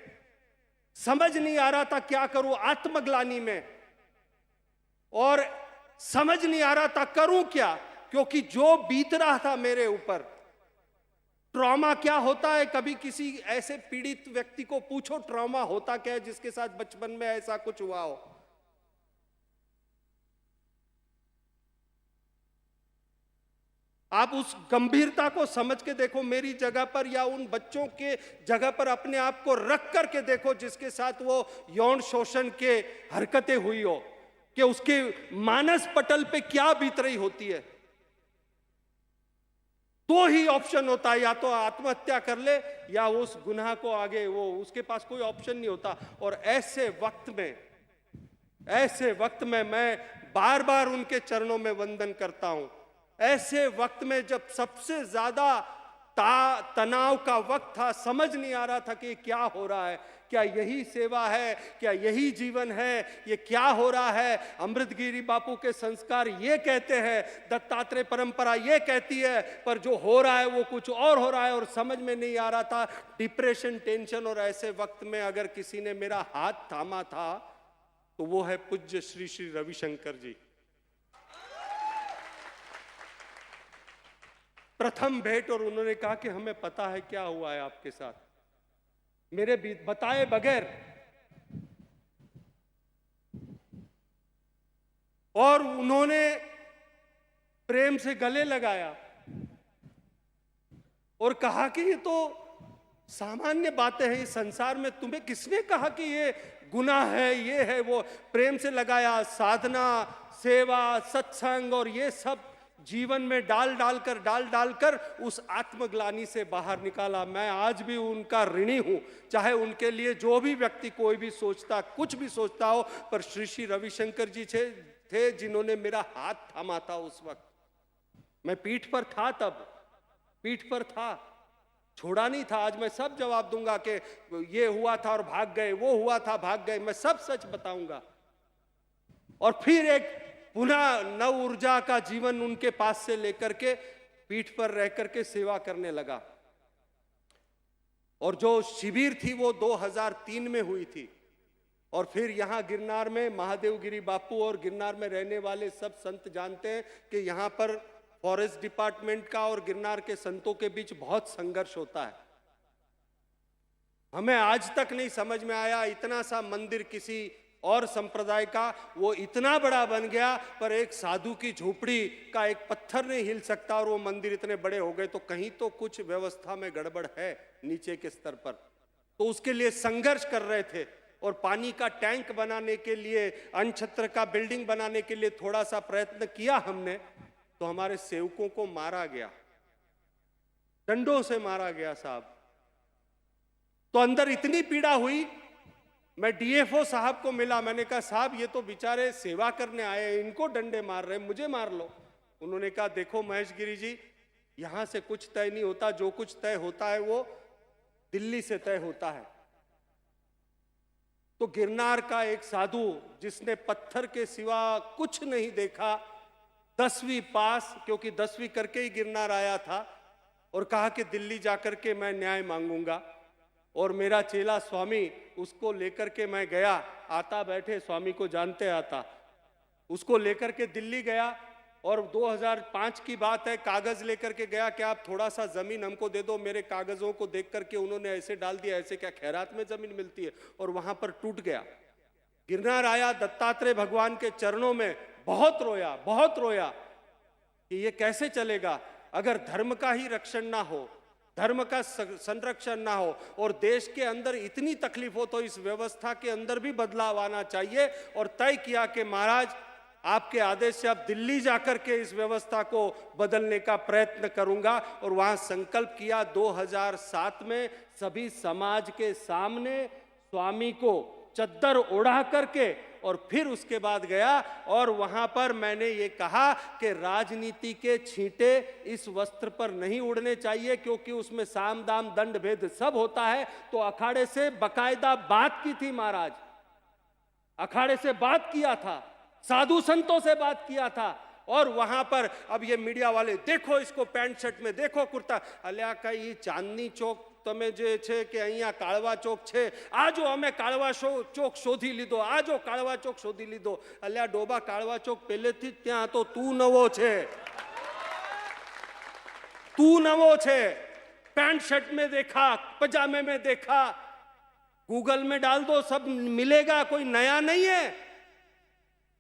समझ नहीं आ रहा था क्या करूं, आत्मग्लानि में, और समझ नहीं आ रहा था करूं क्या, क्योंकि जो बीत रहा था मेरे ऊपर। ट्रॉमा क्या होता है, कभी किसी ऐसे पीड़ित व्यक्ति को पूछो ट्रॉमा होता क्या है जिसके साथ बचपन में ऐसा कुछ हुआ हो। आप उस गंभीरता को समझ के देखो, मेरी जगह पर या उन बच्चों के जगह पर अपने आप को रख करके देखो जिसके साथ वो यौन शोषण के हरकतें हुई हो, कि उसके मानस पटल पे क्या बीत रही होती है। तो ही ऑप्शन होता है, या तो आत्महत्या कर ले या उस गुनाह को आगे, वो उसके पास कोई ऑप्शन नहीं होता। और ऐसे वक्त में मैं बार बार उनके चरणों में वंदन करता हूं। ऐसे वक्त में जब सबसे ज्यादा तनाव का वक्त था, समझ नहीं आ रहा था कि क्या हो रहा है, क्या यही सेवा है, क्या यही जीवन है, ये क्या हो रहा है। अमृतगिरी बापू के संस्कार ये कहते हैं, दत्तात्रेय परंपरा ये कहती है, पर जो हो रहा है वो कुछ और हो रहा है, और समझ में नहीं आ रहा था। डिप्रेशन, टेंशन, और ऐसे वक्त में अगर किसी ने मेरा हाथ थामा था तो वो है पूज्य श्री श्री रविशंकर जी। प्रथम भेंट, और उन्होंने कहा कि हमें पता है क्या हुआ है आपके साथ, मेरे बताए बगैर। और उन्होंने प्रेम से गले लगाया और कहा कि ये तो सामान्य बातें हैं इस संसार में, तुम्हें किसने कहा कि ये गुनाह है, ये है वो। प्रेम से लगाया, साधना, सेवा, सत्संग और ये सब जीवन में डाल डालकर उस आत्मग्लानि से बाहर निकाला। मैं आज भी उनका ऋणी हूं, चाहे उनके लिए जो भी व्यक्ति कोई भी सोचता, कुछ भी सोचता हो, पर श्री श्री रविशंकर जी थे जिन्होंने मेरा हाथ थामा था उस वक्त। मैं पीठ पर था, तब पीठ पर था, छोड़ा नहीं था। आज मैं सब जवाब दूंगा कि ये हुआ था और भाग गए, वो हुआ था भाग गए, मैं सब सच बताऊंगा। और फिर एक पुनः नव ऊर्जा का जीवन उनके पास से लेकर के पीठ पर रह करके सेवा करने लगा। और जो शिविर थी वो 2003 में हुई थी। और फिर यहां गिरनार में महादेवगिरी बापू और गिरनार में रहने वाले सब संत जानते हैं कि यहां पर फॉरेस्ट डिपार्टमेंट का और गिरनार के संतों के बीच बहुत संघर्ष होता है। हमें आज तक नहीं समझ में आया, इतना सा मंदिर किसी और संप्रदाय का वो इतना बड़ा बन गया, पर एक साधु की झोपड़ी का एक पत्थर नहीं हिल सकता, और वो मंदिर इतने बड़े हो गए। तो कहीं तो कुछ व्यवस्था में गड़बड़ है नीचे के स्तर पर। तो उसके लिए संघर्ष कर रहे थे। और पानी का टैंक बनाने के लिए, अनछत्र का बिल्डिंग बनाने के लिए थोड़ा सा प्रयत्न किया हमने, तो हमारे सेवकों को मारा गया, डंडों से मारा गया साहब। तो अंदर इतनी पीड़ा हुई। मैं डीएफओ साहब को मिला, मैंने कहा साहब ये तो बेचारे सेवा करने आए, इनको डंडे मार रहे, मुझे मार लो। उन्होंने कहा देखो महेश गिरी जी, यहां से कुछ तय नहीं होता, जो कुछ तय होता है वो दिल्ली से तय होता है। तो गिरनार का एक साधु जिसने पत्थर के सिवा कुछ नहीं देखा, 10वीं पास, क्योंकि 10वीं करके ही गिरनार आया था, और कहा कि दिल्ली जाकर के मैं न्याय मांगूंगा। और मेरा चेला स्वामी, उसको लेकर के मैं गया, आता बैठे, स्वामी को जानते आता, उसको लेकर के दिल्ली गया। और 2005 की बात है, कागज लेकर के गया कि आप थोड़ा सा जमीन हमको दे दो। मेरे कागजों को देख करके उन्होंने ऐसे डाल दिया, ऐसे क्या खैरात में जमीन मिलती है, और वहां पर टूट गया। गिरनार आया, दत्तात्रेय भगवान के चरणों में बहुत रोया कि ये कैसे चलेगा अगर धर्म का ही रक्षण ना हो, धर्म का संरक्षण ना हो और देश के अंदर इतनी तकलीफ हो तो इस व्यवस्था के अंदर भी बदलाव आना चाहिए। और तय किया कि महाराज आपके आदेश से अब दिल्ली जाकर के इस व्यवस्था को बदलने का प्रयत्न करूंगा। और वहां संकल्प किया 2007 में सभी समाज के सामने स्वामी को चद्दर ओढ़ा करके, और फिर उसके बाद गया और वहां पर मैंने ये कहा कि राजनीति के छींटे इस वस्त्र पर नहीं उड़ने चाहिए, क्योंकि उसमें साम दाम दंड भेद सब होता है। तो अखाड़े से बकायदा बात की थी महाराज, अखाड़े से बात किया था, साधु संतों से बात किया था। और वहां पर अब ये मीडिया वाले देखो इसको पैंट शर्ट में, देखो कुर्ता, अल्या कई चांदनी चौक તમે જે છે કે અહીંયા કાળવા ચોક છે, આજો અમે કાળવા ચોક શોધી લીધો, આજો કાળવા ચોક શોધી લીધો। અલ્યા ડોબા કાળવા ચોક પહેલેથી જ ત્યાં હતો, તું નવો છે, તું નવો છે। पैंट शर्ट में देखा, पजामे में देखा, गूगल में डाल दो सब मिलेगा, कोई नया नहीं है।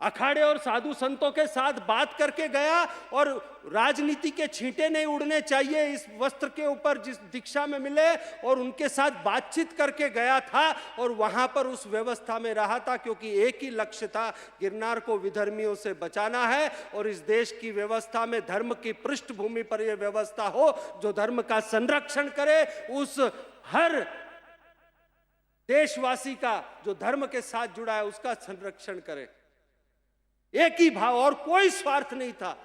अखाड़े और साधु संतों के साथ बात करके गया और राजनीति के छींटे नहीं उड़ने चाहिए इस वस्त्र के ऊपर जिस दीक्षा में मिले, और उनके साथ बातचीत करके गया था और वहां पर उस व्यवस्था में रहा था, क्योंकि एक ही लक्ष्य था, गिरनार को विधर्मियों से बचाना है और इस देश की व्यवस्था में धर्म की पृष्ठभूमि पर यह व्यवस्था हो जो धर्म का संरक्षण करे, उस हर देशवासी का जो धर्म के साथ जुड़ा है उसका संरक्षण करे। एक ही भाव और कोई स्वार्थ नहीं था।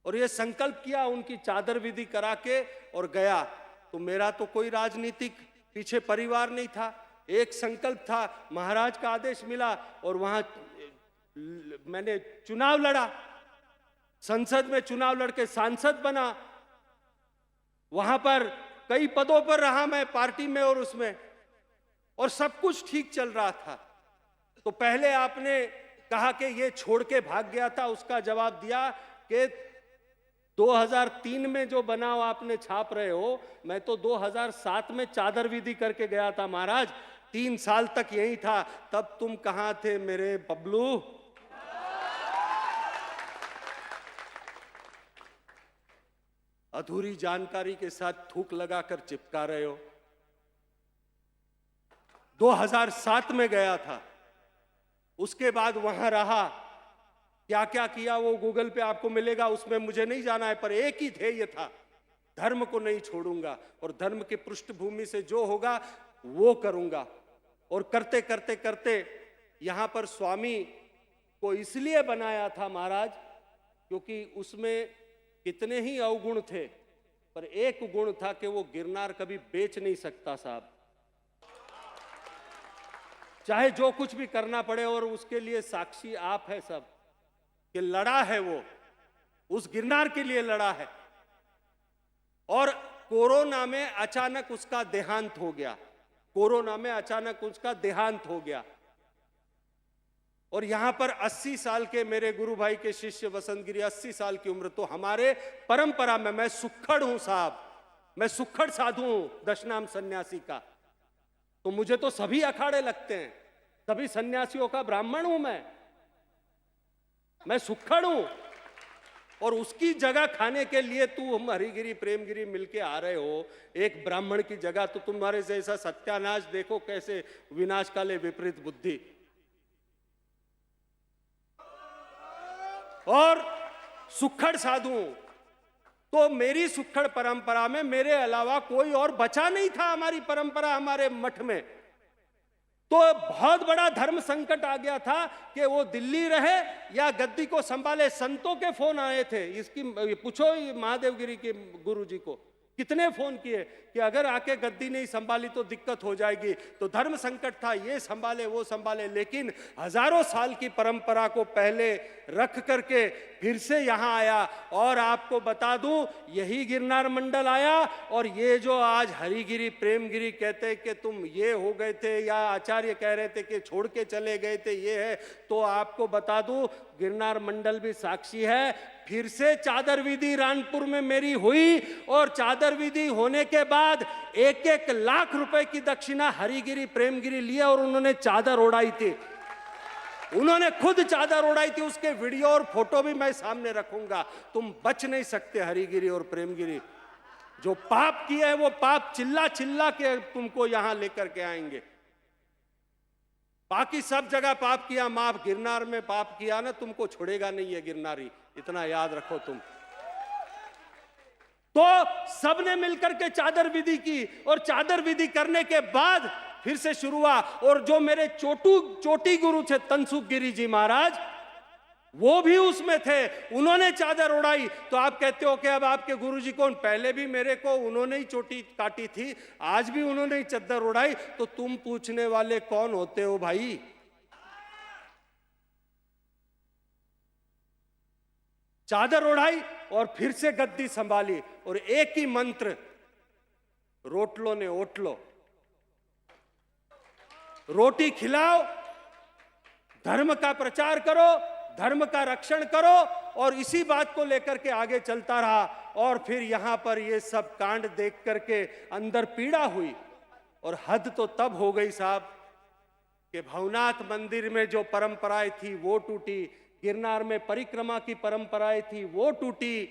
और यह संकल्प किया, उनकी चादर विधि करा के और गया। तो मेरा तो कोई राजनीतिक पीछे परिवार नहीं था, एक संकल्प था, महाराज का आदेश मिला और वहां मैंने चुनाव लड़ा, संसद में चुनाव लड़के सांसद बना, वहां पर कई पदों पर रहा मैं पार्टी में और उसमें, और सब कुछ ठीक चल रहा था। तो पहले आपने कहा कि ये छोड़ के भाग गया था, उसका जवाब दिया कि 2003 में जो बनाव आपने छाप रहे हो, मैं तो 2007 में चादर विधि करके गया था महाराज, 3 साल तक यही था, तब तुम कहां थे मेरे बबलू? अधूरी जानकारी के साथ थूक लगाकर चिपका रहे हो। 2007 में गया था, उसके बाद वहां रहा, क्या क्या किया वो गूगल पे आपको मिलेगा, उसमें मुझे नहीं जाना है, पर एक ही ध्येय था, धर्म को नहीं छोड़ूंगा और धर्म की पृष्ठभूमि से जो होगा वो करूंगा। और करते करते करते यहां पर स्वामी को इसलिए बनाया था महाराज, क्योंकि उसमें कितने ही अवगुण थे, पर एक गुण था कि वो गिरनार कभी बेच नहीं सकता साहब, चाहे जो कुछ भी करना पड़े। और उसके लिए साक्षी आप है सब, कि लड़ा है वो, उस गिरनार के लिए लड़ा है। और कोरोना में अचानक उसका देहांत हो गया, कोरोना में अचानक उसका देहांत हो गया। और यहां पर 80 साल के मेरे गुरु भाई के शिष्य वसंत गिरी, 80 साल की उम्र, तो हमारे परंपरा में मैं सुक्खड़ हूं साहब, मैं सुक्खड़ साधु हूं, दशनाम सन्यासी का। तो मुझे तो सभी अखाड़े लगते हैं, सभी सन्यासियों का ब्राह्मण हूं मैं सुक्खड़ हूं। और उसकी जगह खाने के लिए तुम हरिगिरी प्रेमगिरी मिलके आ रहे हो, एक ब्राह्मण की जगह, तो तुम्हारे जैसा सत्यानाश देखो कैसे विनाश काले विपरीत बुद्धि। और सुक्खड़ साधु, तो मेरी सुक्खड़ परंपरा में मेरे अलावा कोई और बचा नहीं था, हमारी परंपरा, हमारे मठ में। तो बहुत बड़ा धर्म संकट आ गया था कि वो दिल्ली रहे या गद्दी को संभाले। संतों के फोन आए थे, इसकी पूछो महादेवगिरी के गुरुजी को, कितने फोन किए कि अगर आके गद्दी नहीं संभाली तो दिक्कत हो जाएगी। तो धर्म संकट था, ये संभाले वो संभाले, लेकिन हजारों साल की परंपरा को पहले रख करके फिर से यहाँ आया। और आपको बता दूं, यही गिरनार मंडल आया, और ये जो आज हरिगिरी प्रेमगिरी कहते कि तुम ये हो गए थे, या आचार्य कह रहे थे कि छोड़ के चले गए थे, ये है, तो आपको बता दूं गिरनार मंडल भी साक्षी है। फिर से चादर विधि रानपुर में मेरी हुई, और चादर विधि होने के बाद 1-1 लाख रुपए की दक्षिणा हरिगिरी प्रेमगिरी लिया और उन्होंने चादर ओढ़ाई थी, उन्होंने खुद चादर ओढ़ाई थी। उसके वीडियो और फोटो भी मैं सामने रखूंगा। तुम बच नहीं सकते हरिगिरी और प्रेमगिरी। जो पाप किया है वो पाप चिल्ला चिल्ला के तुमको यहां लेकर के आएंगे। बाकी सब जगह पाप किया माफ, गिरनार में पाप किया ना तुमको छोड़ेगा नहीं है गिरनारी, इतना याद रखो तुम। तो सबने मिलकर के चादर विधि की और चादर विधि करने के बाद फिर से शुरू हुआ। और जो मेरे चोटी गुरु थे तनसुख गिरी जी महाराज, वो भी उसमें थे, उन्होंने चादर उड़ाई। तो आप कहते हो कि अब आपके गुरुजी कौन? पहले भी मेरे को उन्होंने ही चोटी काटी थी, आज भी उन्होंने ही चादर उड़ाई, तो तुम पूछने वाले कौन होते हो भाई? चादर उड़ाई और फिर से गद्दी संभाली और एक ही मंत्र, रोटलो ने ओटलो, रोटी खिलाओ, धर्म का प्रचार करो, धर्म का रक्षण करो, और इसी बात को लेकर के आगे चलता रहा। और फिर यहां पर ये सब कांड देख करके अंदर पीड़ा हुई। और हद तो तब हो गई साहब कि भवनाथ मंदिर में जो परंपराएं थी वो टूटी, गिरनार में परिक्रमा की परंपराएं थी वो टूटी।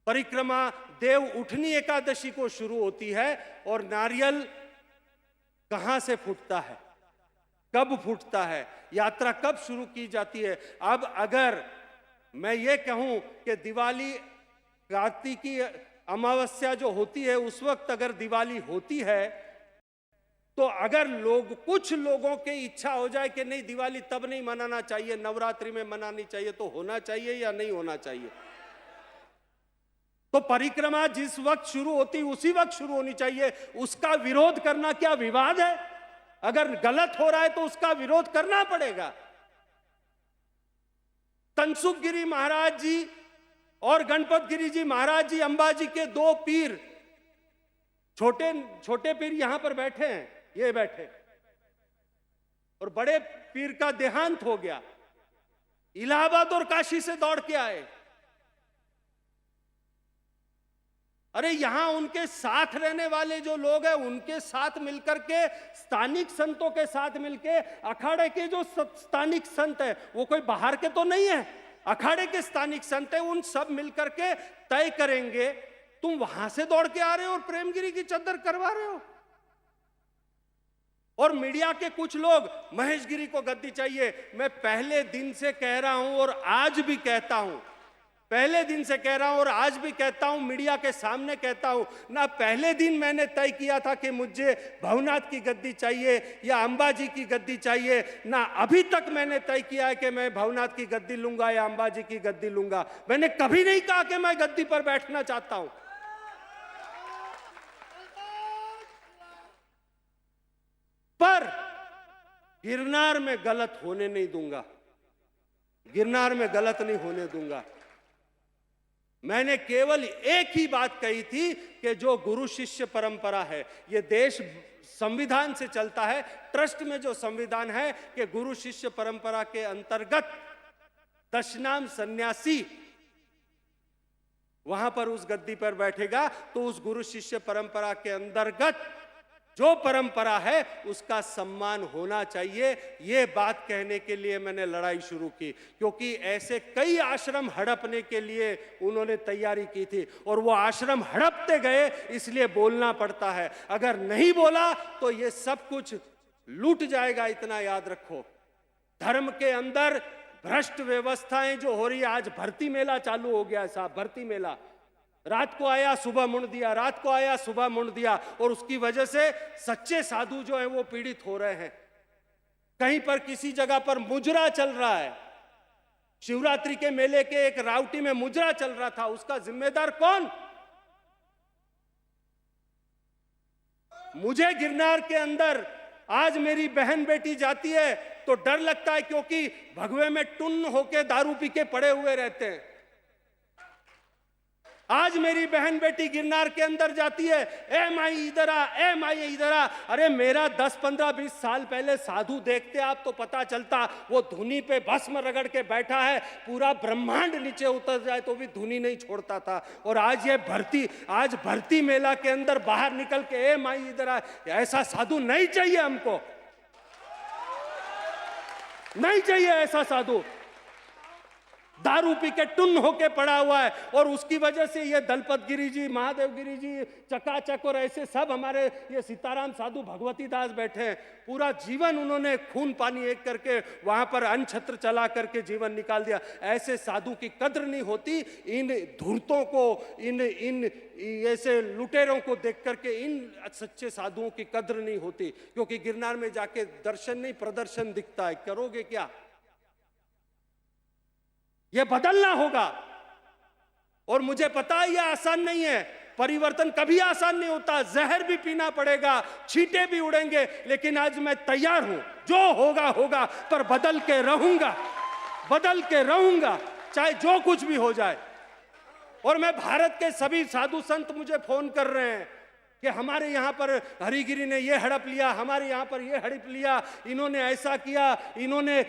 परिक्रमा देव उठनी एकादशी को शुरू होती है और नारियल कहां से फूटता है, कब फूटता है, यात्रा कब शुरू की जाती है। अब अगर मैं ये कहूं कि दिवाली कार्तिकी अमावस्या जो होती है उस वक्त अगर दिवाली होती है, तो अगर कुछ लोगों की इच्छा हो जाए कि नहीं दिवाली तब नहीं मनाना चाहिए, नवरात्रि में मनानी चाहिए, तो होना चाहिए या नहीं होना चाहिए? तो परिक्रमा जिस वक्त शुरू होती उसी वक्त शुरू होनी चाहिए। उसका विरोध करना क्या विवाद है? अगर गलत हो रहा है तो उसका विरोध करना पड़ेगा। तनसुख गिरी महाराज जी और गणपत गिरी जी महाराज जी, अंबाजी के दो पीर, छोटे पीर यहां पर बैठे हैं, ये बैठे, और बड़े पीर का देहांत हो गया, इलाहाबाद और काशी से दौड़ के आए। अरे यहां उनके साथ रहने वाले जो लोग हैं उनके साथ मिलकर के, स्थानिक संतों के साथ मिलके, अखाड़े के जो स्थानिक संत है वो कोई बाहर के तो नहीं है, अखाड़े के स्थानिक संत है, उन सब मिलकर के तय करेंगे। तुम वहां से दौड़ के आ रहे हो और प्रेमगिरी की चद्दर करवा रहे हो। और मीडिया के कुछ लोग महेश गिरी को गद्दी चाहिए। मैं पहले दिन से कह रहा हूं और आज भी कहता हूं, पहले दिन से कह रहा हूं और आज भी कहता हूं, मीडिया के सामने कहता हूं, ना पहले दिन मैंने तय किया था कि मुझे भवनाथ की गद्दी चाहिए या अंबाजी की गद्दी चाहिए, ना अभी तक मैंने तय किया है कि मैं भवनाथ की गद्दी लूंगा या अंबाजी की गद्दी लूंगा। मैंने कभी नहीं कहा कि मैं गद्दी पर बैठना चाहता हूं। पर गिरनार में गलत होने नहीं दूंगा, गिरनार में गलत नहीं होने दूंगा। मैंने केवल एक ही बात कही थी कि जो गुरु शिष्य परंपरा है, ये देश संविधान से चलता है, ट्रस्ट में जो संविधान है कि गुरु शिष्य परंपरा के अंतर्गत दशनाम सन्यासी वहां पर उस गद्दी पर बैठेगा, तो उस गुरु शिष्य परंपरा के अंतर्गत जो परंपरा है उसका सम्मान होना चाहिए। ये बात कहने के लिए मैंने लड़ाई शुरू की, क्योंकि ऐसे कई आश्रम हड़पने के लिए उन्होंने तैयारी की थी और वो आश्रम हड़पते गए, इसलिए बोलना पड़ता है। अगर नहीं बोला तो ये सब कुछ लूट जाएगा, इतना याद रखो। धर्म के अंदर भ्रष्ट व्यवस्थाएं जो हो रही है, आज भर्ती मेला चालू हो गया साहब, भर्ती मेला, रात को आया सुबह मुड़ दिया, रात को आया सुबह मुड़ दिया, और उसकी वजह से सच्चे साधु जो हैं वो पीड़ित हो रहे हैं। कहीं पर किसी जगह पर मुजरा चल रहा है, शिवरात्रि के मेले के एक राउटी में मुजरा चल रहा था, उसका जिम्मेदार कौन? मुझे गिरनार के अंदर आज मेरी बहन बेटी जाती है तो डर लगता है, क्योंकि भगवे में टुन्न होके दारू पी के पड़े हुए रहते हैं। आज मेरी बहन बेटी गिरनार के अंदर जाती है, ए माई इधर आ, ए माई इधर आ। अरे मेरा 10, 15, 20 साल पहले साधु देखते आप तो पता चलता, वो धुनी पे भस्म रगड़ के बैठा है, पूरा ब्रह्मांड नीचे उतर जाए तो भी धुनी नहीं छोड़ता था। और आज ये आज भर्ती मेला के अंदर बाहर निकल के ए माई इधर आ, ऐसा साधु नहीं चाहिए हमको, नहीं चाहिए ऐसा साधु। दारू पी के टुन्न होके पड़ा हुआ है, और उसकी वजह से ये दलपत गिरी जी, महादेव गिरी जी, चकाचक और ऐसे सब हमारे ये सीताराम साधु भगवती दास बैठे हैं। पूरा जीवन उन्होंने खून पानी एक करके वहां पर अनछत्र चला करके जीवन निकाल दिया। ऐसे साधु की कद्र नहीं होती। इन धूर्तों को, इन इन ऐसे लुटेरों को देख करके इन सच्चे साधुओं की कद्र नहीं होती, क्योंकि गिरनार में जाके दर्शन नहीं प्रदर्शन दिखता है। करोगे क्या? यह बदलना होगा। और मुझे पता है यह आसान नहीं है, परिवर्तन कभी आसान नहीं होता, जहर भी पीना पड़ेगा, छींटे भी उड़ेंगे, लेकिन आज मैं तैयार हूं, जो होगा होगा, पर बदल के रहूंगा, बदल के रहूंगा, चाहे जो कुछ भी हो जाए। और मैं भारत के सभी साधु संत मुझे फोन कर रहे हैं कि हमारे यहाँ पर हरिगिरी ने ये हड़प लिया, हमारे यहाँ पर ये हड़प लिया, इन्होंने ऐसा किया, इन्होंने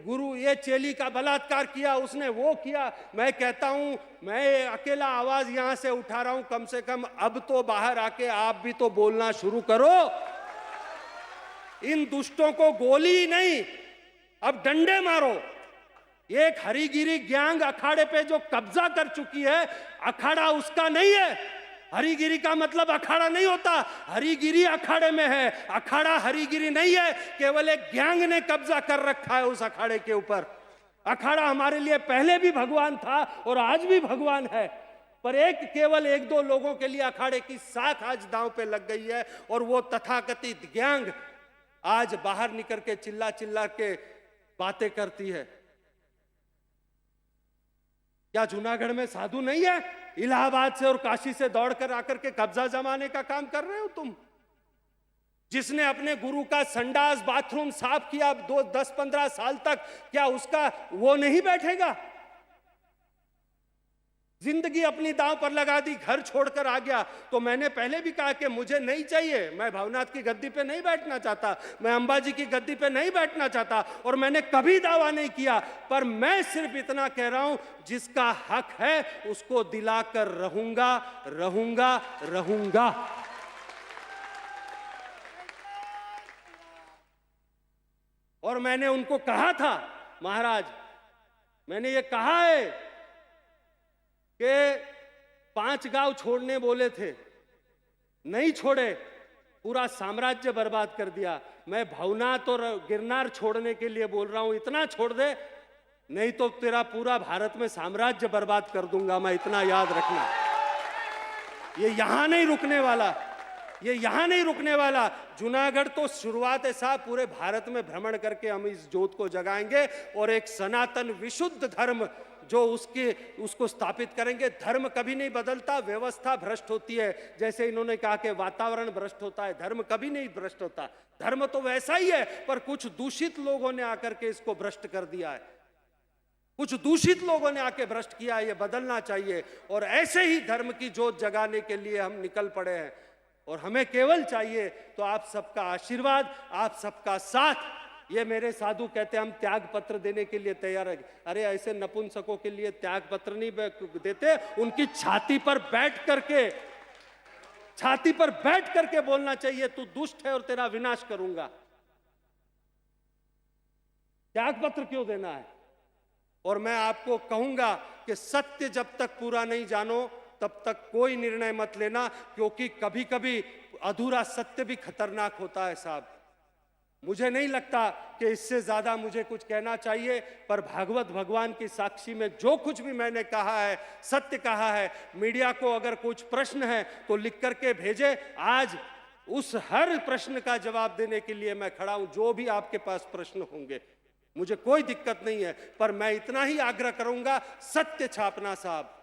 गुरु ये चेली का बलात्कार किया, उसने वो किया। मैं कहता हूँ मैं अकेला आवाज यहाँ से उठा रहा हूँ, कम से कम अब तो बाहर आके आप भी तो बोलना शुरू करो। इन दुष्टों को गोली नहीं, अब डंडे मारो। एक हरिगिरी गैंग अखाड़े पे जो कब्जा कर चुकी है, अखाड़ा उसका नहीं है। हरिगिरी का मतलब अखाड़ा नहीं होता, हरिगिरी अखाड़े में है, अखाड़ा हरिगिरी नहीं है। केवल एक गैंग ने कब्जा कर रखा है उस अखाड़े के ऊपर। अखाड़ा हमारे लिए पहले भी भगवान था और आज भी भगवान है, पर केवल एक दो लोगों के लिए अखाड़े की साख आज दांव पे लग गई है, और वो तथाकथित गैंग आज बाहर निकल के चिल्ला चिल्ला के बातें करती है। क्या जूनागढ़ में साधु नहीं है? इलाहाबाद से और काशी से दौड़कर आकर के कब्जा जमाने का काम कर रहे हो तुम। जिसने अपने गुरु का संडास बाथरूम साफ किया 10-15 साल तक, क्या उसका वो नहीं बैठेगा? जिंदगी अपनी दांव पर लगा दी, घर छोड़कर आ गया। तो मैंने पहले भी कहा कि मुझे नहीं चाहिए, मैं भवनाथ की गद्दी पे नहीं बैठना चाहता, मैं अंबाजी की गद्दी पे नहीं बैठना चाहता, और मैंने कभी दावा नहीं किया। पर मैं सिर्फ इतना कह रहा हूं, जिसका हक है उसको दिलाकर रहूंगा, रहूंगा, रहूंगा। और मैंने उनको कहा था, महाराज मैंने ये कहा है कि 5 गांव छोड़ने बोले थे, नहीं छोड़े, पूरा साम्राज्य बर्बाद कर दिया। मैं भवनाथ और गिरनार छोड़ने के लिए बोल रहा हूं, इतना छोड़ दे, नहीं तो तेरा पूरा भारत में साम्राज्य बर्बाद कर दूंगा मैं, इतना याद रखना। ये यहां नहीं रुकने वाला, ये यहां नहीं रुकने वाला। जूनागढ़ तो शुरुआत है साहब, पूरे भारत में भ्रमण करके हम इस ज्योत को जगाएंगे और एक सनातन विशुद्ध धर्म जो उसको स्थापित करेंगे। धर्म कभी नहीं बदलता, व्यवस्था भ्रष्ट होती है। जैसे इन्होंने कहा कि वातावरण भ्रष्ट होता है, धर्म कभी नहीं भ्रष्ट होता। धर्म तो वैसा ही है, पर कुछ दूषित लोगों ने आकर के इसको भ्रष्ट कर दिया है, कुछ दूषित लोगों ने आके भ्रष्ट किया। ये बदलना चाहिए, और ऐसे ही धर्म की जोत जगाने के लिए हम निकल पड़े हैं। और हमें केवल चाहिए तो आप सबका आशीर्वाद, आप सबका साथ। ये मेरे साधु कहते हैं हम त्याग पत्र देने के लिए तैयार है। अरे ऐसे नपुंसकों के लिए त्याग पत्र नहीं देते, उनकी छाती पर बैठ करके, छाती पर बैठ करके बोलना चाहिए, तू दुष्ट है और तेरा विनाश करूंगा। त्याग पत्र क्यों देना है? और मैं आपको कहूंगा कि सत्य जब तक पूरा नहीं जानो तब तक कोई निर्णय मत लेना, क्योंकि कभी कभी अधूरा सत्य भी खतरनाक होता है साहब। मुझे नहीं लगता कि इससे ज्यादा मुझे कुछ कहना चाहिए, पर भागवत भगवान की साक्षी में जो कुछ भी मैंने कहा है सत्य कहा है। मीडिया को अगर कुछ प्रश्न है तो लिख करके भेजे, आज उस हर प्रश्न का जवाब देने के लिए मैं खड़ा हूं। जो भी आपके पास प्रश्न होंगे मुझे कोई दिक्कत नहीं है, पर मैं इतना ही आग्रह करूंगा, सत्य छापना साहब।